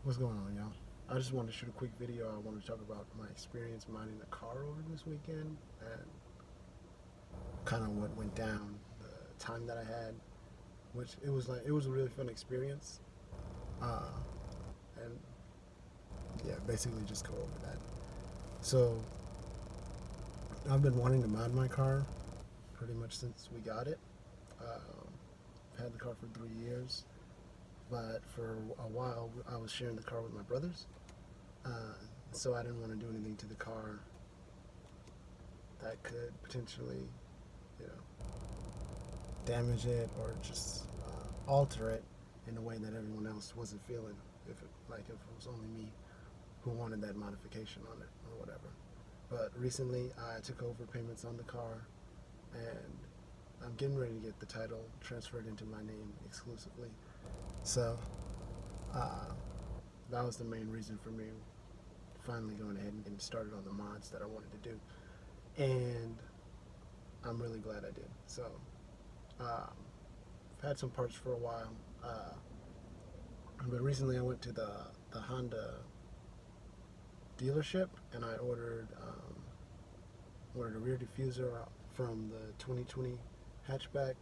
What's going on, y'all? I just wanted to shoot a quick video. I want to talk about my experience mining a car over this weekend and kind of what went down, the time that I had, which it was a really fun experience. Uh, and yeah, basically just go over that. So I've been wanting to mod my car pretty much since we got it. I've had the car for 3 years, but for a while I was sharing the car with my brothers. So I didn't want to do anything to the car that could potentially, you know, damage it or just alter it in a way that everyone else wasn't feeling. If it was only me who wanted that modification on it or whatever. But recently I took over payments on the car, and I'm getting ready to get the title transferred into my name exclusively. So uh, that was the main reason for me finally going ahead and getting started on the mods that I wanted to do, and I'm really glad I did. So I've had some parts for a while, but recently I went to the Honda dealership and I ordered a rear diffuser from the 2020 hatchback,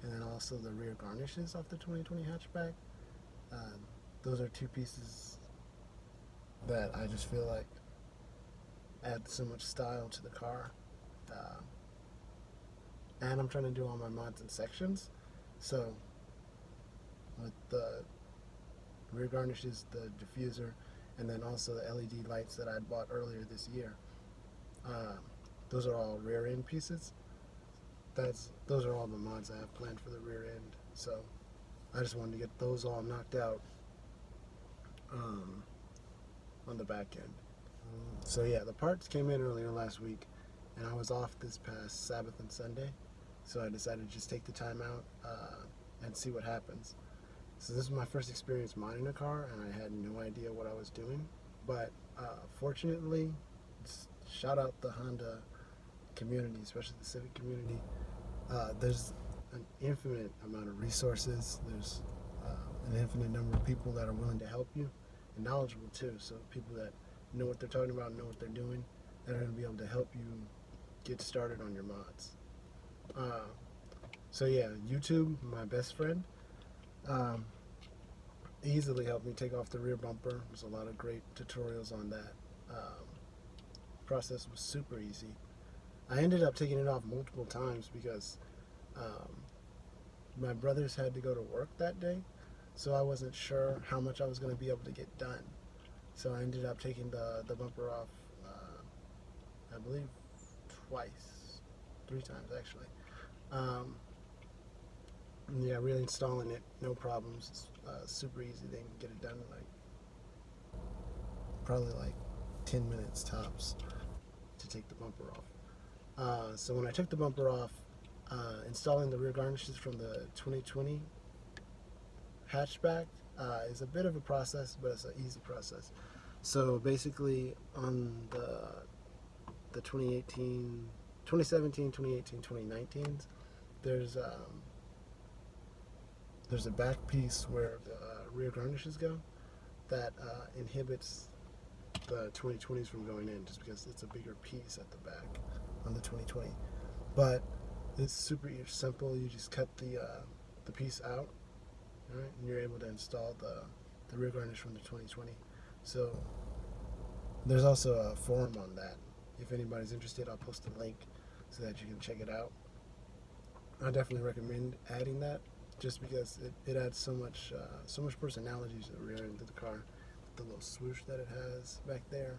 and then also the rear garnishes off the 2020 hatchback. Uh, those are two pieces that I just feel like add so much style to the car. Uh, and I'm trying to do all my mods in sections. So with the rear garnishes, the diffuser, and then also the LED lights that I had bought earlier this year. Uh, those are all rear end pieces. Those are all the mods I have planned for the rear end. So I just wanted to get those all knocked out on the back end. So yeah, the parts came in earlier last week, and I was off this past Sabbath and Sunday. So I decided to just take the time out and see what happens. So this is my first experience modding a car, and I had no idea what I was doing. But fortunately, shout out the Honda community, especially the Civic community. There's an infinite amount of resources. There's an infinite number of people that are willing to help you and knowledgeable too. So people that know what they're talking about, know what they're doing, that are going to be able to help you get started on your mods. So yeah, YouTube, my best friend, easily helped me take off the rear bumper. There's a lot of great tutorials on that. Process was super easy. I ended up taking it off multiple times because my brothers had to go to work that day, so I wasn't sure how much I was going to be able to get done. So I ended up taking the bumper off, I believe twice, 3 times actually. Yeah, really installing it, no problems. It's super easy. They can get it done in probably 10 minutes tops to take the bumper off. So when I took the bumper off, installing the rear garnishes from the 2020 hatchback is a bit of a process, but it's an easy process. So basically on the 2018, 2017, 2018, 2019s, there's a back piece where the rear garnishes go that inhibits the 2020s from going in, just because it's a bigger piece at the back on the 2020. But it's super simple. You just cut the piece out, right, and you're able to install the rear garnish from the 2020. So there's also a forum on that. If anybody's interested, I'll post a link so that you can check it out. I definitely recommend adding that, just because it adds so much personality to the rear end of the car. The little swoosh that it has back there,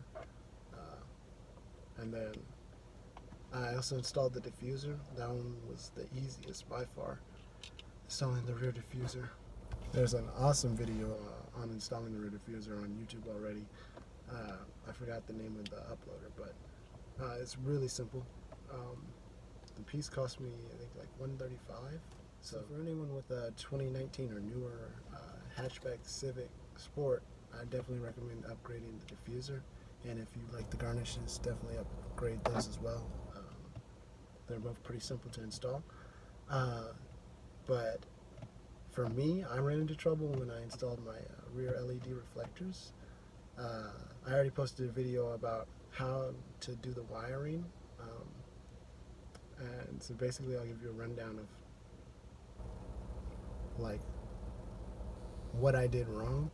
and then I also installed the diffuser. That one was the easiest by far, installing the rear diffuser. There's an awesome video on installing the rear diffuser on YouTube already. I forgot the name of the uploader, but it's really simple. The piece cost me, I think, $135. So for anyone with a 2019 or newer hatchback Civic Sport, I definitely recommend upgrading the diffuser. And if you like the garnishes, definitely upgrade those as well. They're both pretty simple to install. But for me, I ran into trouble when I installed my rear LED reflectors. I already posted a video about how to do the wiring, and so basically I'll give you a rundown of like what I did wrong.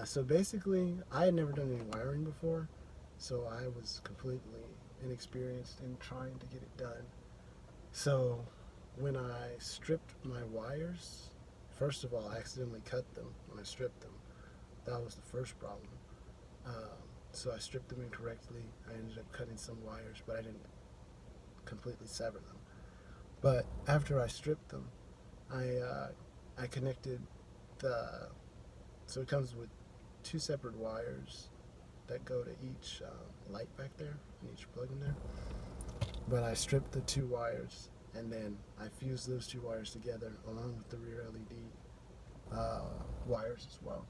So basically I had never done any wiring before, so I was completely inexperienced in trying to get it done. So when I stripped my wires, first of all, I accidentally cut them when I stripped them. That was the first problem. So I stripped them incorrectly. I ended up cutting some wires, but I didn't completely sever them. But after I stripped them, I connected the, so it comes with two separate wires that go to each light back there, and each plug in there. But I stripped the two wires, and then I fused those two wires together along with the rear LED wires as well.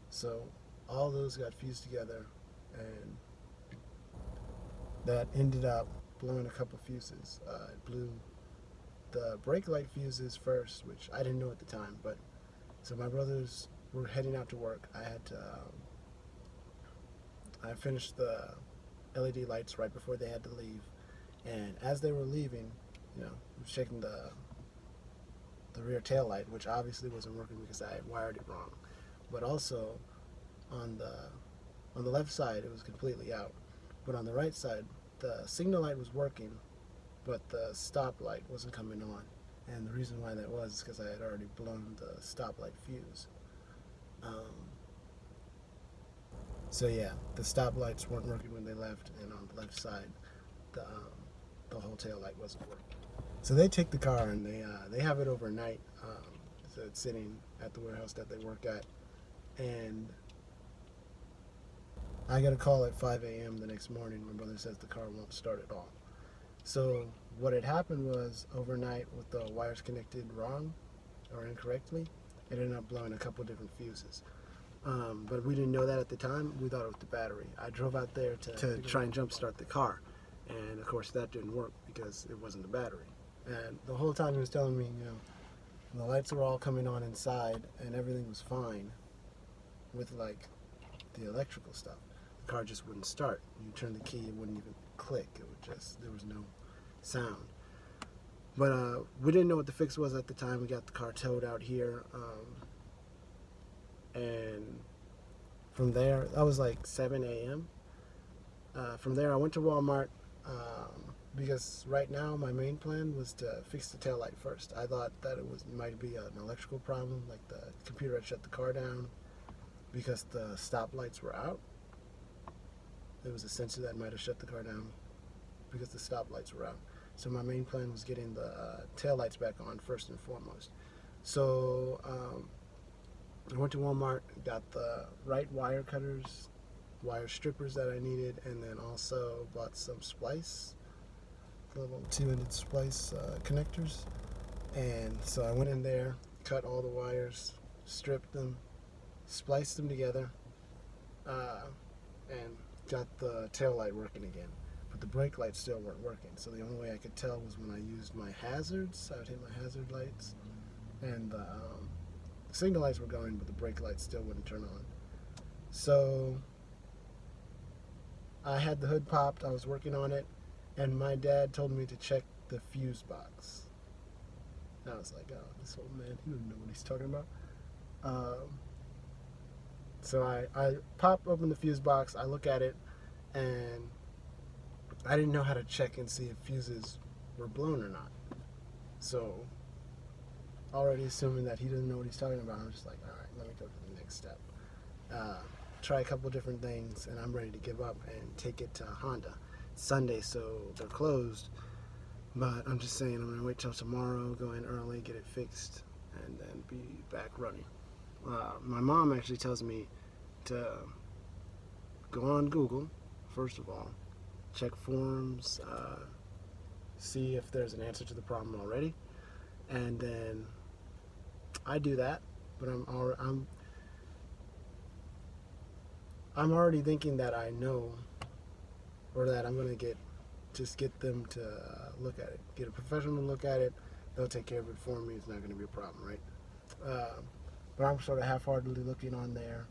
So all those got fused together, and that ended up blowing a couple fuses. It blew the brake light fuses first, which I didn't know at the time. But so my brothers were heading out to work. I had to I finished the LED lights right before they had to leave, and as they were leaving, I was checking the rear tail light, which obviously wasn't working because I had wired it wrong. But also on the left side it was completely out, but on the right side the signal light was working, but the stop light wasn't coming on. And the reason why that was because I had already blown the stoplight fuse. So yeah, the stoplights weren't working when they left, and on the left side, the whole tail light wasn't working. So they take the car and they have it overnight. So it's sitting at the warehouse that they work at, and I got a call at 5 a.m. the next morning. My brother says the car won't start at all. So what had happened was, overnight, with the wires connected wrong or incorrectly, it ended up blowing a couple different fuses. But we didn't know that at the time. We thought it was the battery. I drove out there to try and jump start the car, and of course that didn't work because it wasn't the battery. And the whole time he was telling me, the lights were all coming on inside and everything was fine with like the electrical stuff. The car just wouldn't start. You turn the key, it wouldn't even click. It would just, there was no sound. But we didn't know what the fix was at the time. We got the car towed out here, and from there, that was like 7 a.m. From there, I went to Walmart, because right now my main plan was to fix the taillight first. I thought that it might be an electrical problem, like the computer had shut the car down because the stop lights were out. It was a sensor that might have shut the car down because the stop lights were out. So my main plan was getting the tail lights back on first and foremost. So I went to Walmart, got the right wire cutters, wire strippers that I needed, and then also bought some splice, little 2-ended splice connectors. And so I went in there, cut all the wires, stripped them, spliced them together, and got the tail light working again. But the brake lights still weren't working, so the only way I could tell was when I used my hazards. I would hit my hazard lights, and the signal lights were going, but the brake lights still wouldn't turn on. So I had the hood popped, I was working on it, and my dad told me to check the fuse box. And I was like, oh, this old man, he doesn't know what he's talking about. So I pop open the fuse box, I look at it, and I didn't know how to check and see if fuses were blown or not. So, already assuming that he doesn't know what he's talking about, I'm just like, alright, let me go to the next step. Try a couple different things, and I'm ready to give up and take it to Honda. It's Sunday, so they're closed, but I'm just saying I'm going to wait till tomorrow, go in early, get it fixed, and then be back running. My mom actually tells me to go on Google, first of all, check forums, see if there's an answer to the problem already, and then I do that. But I'm already thinking that I know, or that I'm gonna just get them to look at it, get a professional to look at it. They'll take care of it for me. It's not gonna be a problem, right? but I'm sort of half-heartedly looking on there.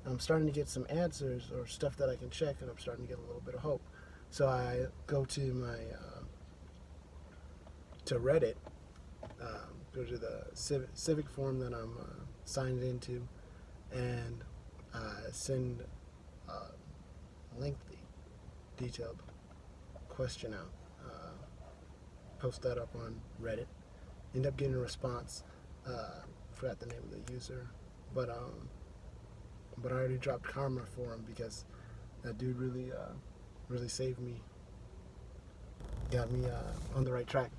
I'm starting to get some answers or stuff that I can check, and I'm starting to get a little bit of hope. So I go to my to Reddit, go to the Civic forum that I'm signed into, and send a lengthy, detailed question out. Post that up on Reddit. End up getting a response. Forgot the name of the user, but I already dropped karma for him because that dude really saved me, got me on the right track.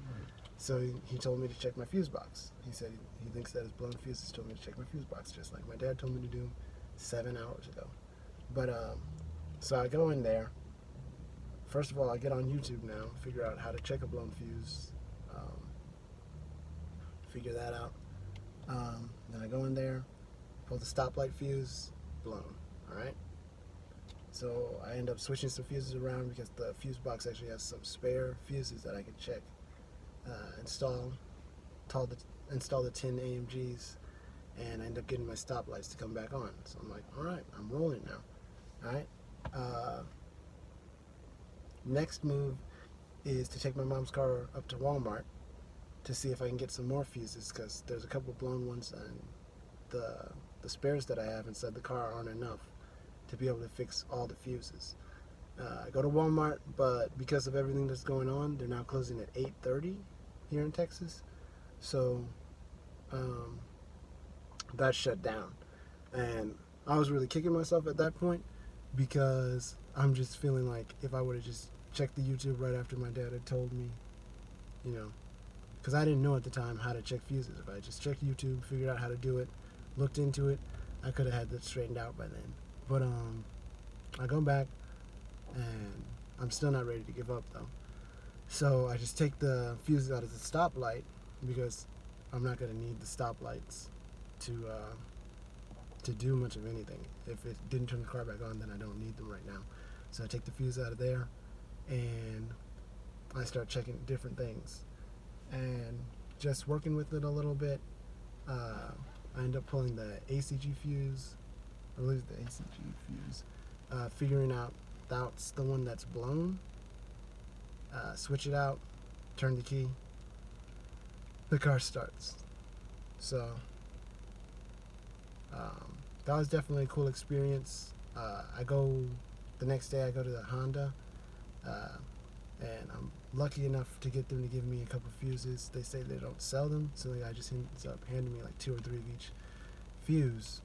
So he told me to check my fuse box. He said he thinks that his blown fuses. Told me to check my fuse box, just like my dad told me to do 7 hours ago. But so I go in there. First of all, I get on YouTube now, figure out how to check a blown fuse, figure that out. Then I go in there, pull the stoplight fuse, blown. All right. So I end up switching some fuses around because the fuse box actually has some spare fuses that I can check. Install the 10 AMGs, and I end up getting my stoplights to come back on. So I'm like, all right, I'm rolling now. All right. Next move is to take my mom's car up to Walmart to see if I can get some more fuses, because there's a couple blown ones, and the spares that I have inside the car aren't enough to be able to fix all the fuses. I go to Walmart, but because of everything that's going on, they're now closing at 8:30 here in Texas. So that's shut down. And I was really kicking myself at that point because I'm just feeling like if I would have just checked the YouTube right after my dad had told me, because I didn't know at the time how to check fuses. If I just checked YouTube, figured out how to do it, looked into it, I could have had that straightened out by then. But I go back, and I'm still not ready to give up though. So I just take the fuses out of the stoplight because I'm not going to need the stoplights to do much of anything. If it didn't turn the car back on, then I don't need them right now. So I take the fuse out of there, and I start checking different things. And just working with it a little bit, I end up pulling the ACG fuse, or lose the ACG fuse, figuring out that's the one that's blown, switch it out, turn the key, the car starts. So that was definitely a cool experience. The next day I go to the Honda, and I'm lucky enough to get them to give me a couple fuses. They say they don't sell them, so the guy just ends up handing me like 2 or 3 of each fuse,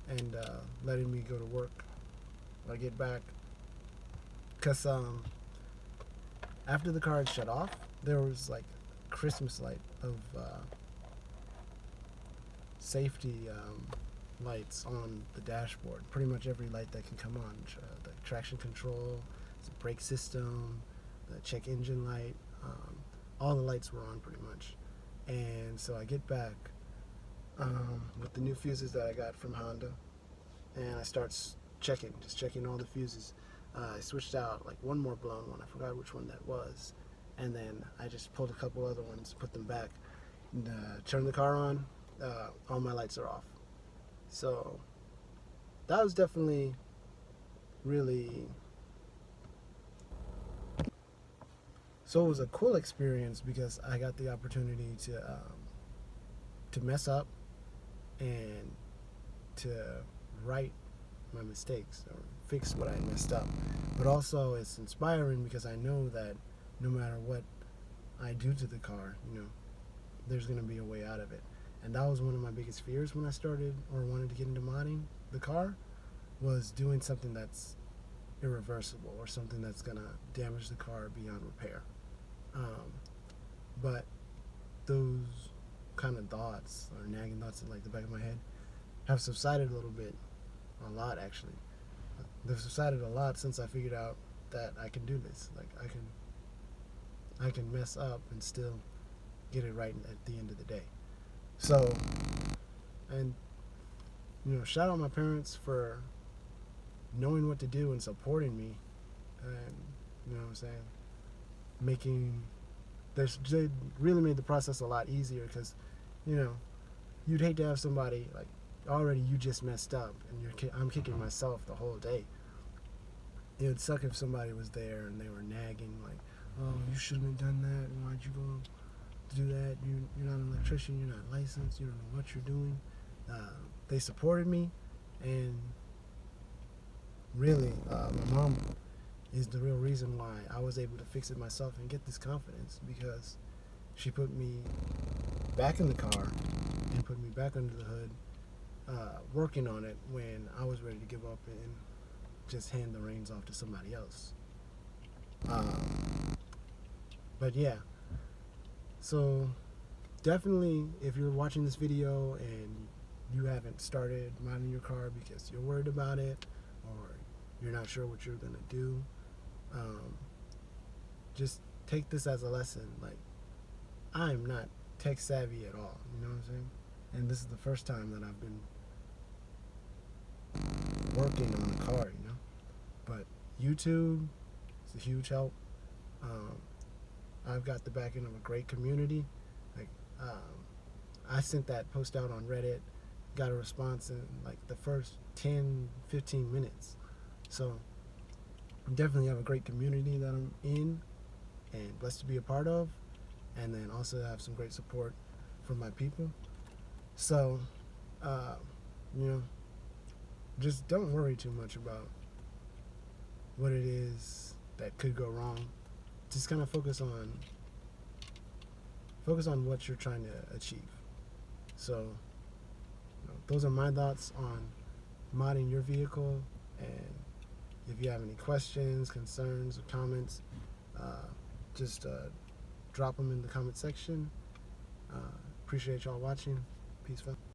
and letting me go to work when I get back. Because after the car had shut off, there was like Christmas light of safety lights on the dashboard. Pretty much every light that can come on. The traction control, the brake system, the check engine light, all the lights were on pretty much. And so I get back with the new fuses that I got from Honda, and I start just checking all the fuses. I switched out like one more blown one. I forgot which one that was. And then I just pulled a couple other ones, put them back, and turned the car on. All my lights are off. So that was definitely really... So it was a cool experience because I got the opportunity to mess up and to right my mistakes or fix what I messed up. But also it's inspiring because I know that no matter what I do to the car, there's going to be a way out of it. And that was one of my biggest fears when I started or wanted to get into modding the car, was doing something that's irreversible or something that's going to damage the car beyond repair. But those kind of thoughts or nagging thoughts in like the back of my head have subsided a little bit, a lot actually. They've subsided a lot since I figured out that I can do this. Like I can mess up and still get it right at the end of the day. So, and shout out my parents for knowing what to do and supporting me, and you know what I'm saying, they really made the process a lot easier, because you'd hate to have somebody like already you just messed up, and I'm kicking myself the whole day. It would suck if somebody was there and they were nagging like, "Oh, you shouldn't have done that. Why'd you go do that? You're not an electrician. You're not licensed. You don't know what you're doing." They supported me, and really, my mom is the real reason why I was able to fix it myself and get this confidence, because she put me back in the car and put me back under the hood, working on it when I was ready to give up and just hand the reins off to somebody else. But yeah, so definitely, if you're watching this video and you haven't started modding your car because you're worried about it, or you're not sure what you're gonna do, just take this as a lesson. Like, I'm not tech savvy at all, you know what I'm saying? And this is the first time that I've been working on a car, you know? But YouTube is a huge help. I've got the backing of a great community. Like, I sent that post out on Reddit, got a response in like the first 10-15 minutes. So I definitely have a great community that I'm in and blessed to be a part of, and then also have some great support from my people. So, you know, just don't worry too much about what it is that could go wrong. Just kind of focus on what you're trying to achieve. So, you know, those are my thoughts on modding your vehicle. And if you have any questions, concerns, or comments, just drop them in the comment section. Appreciate y'all watching. Peace, fam.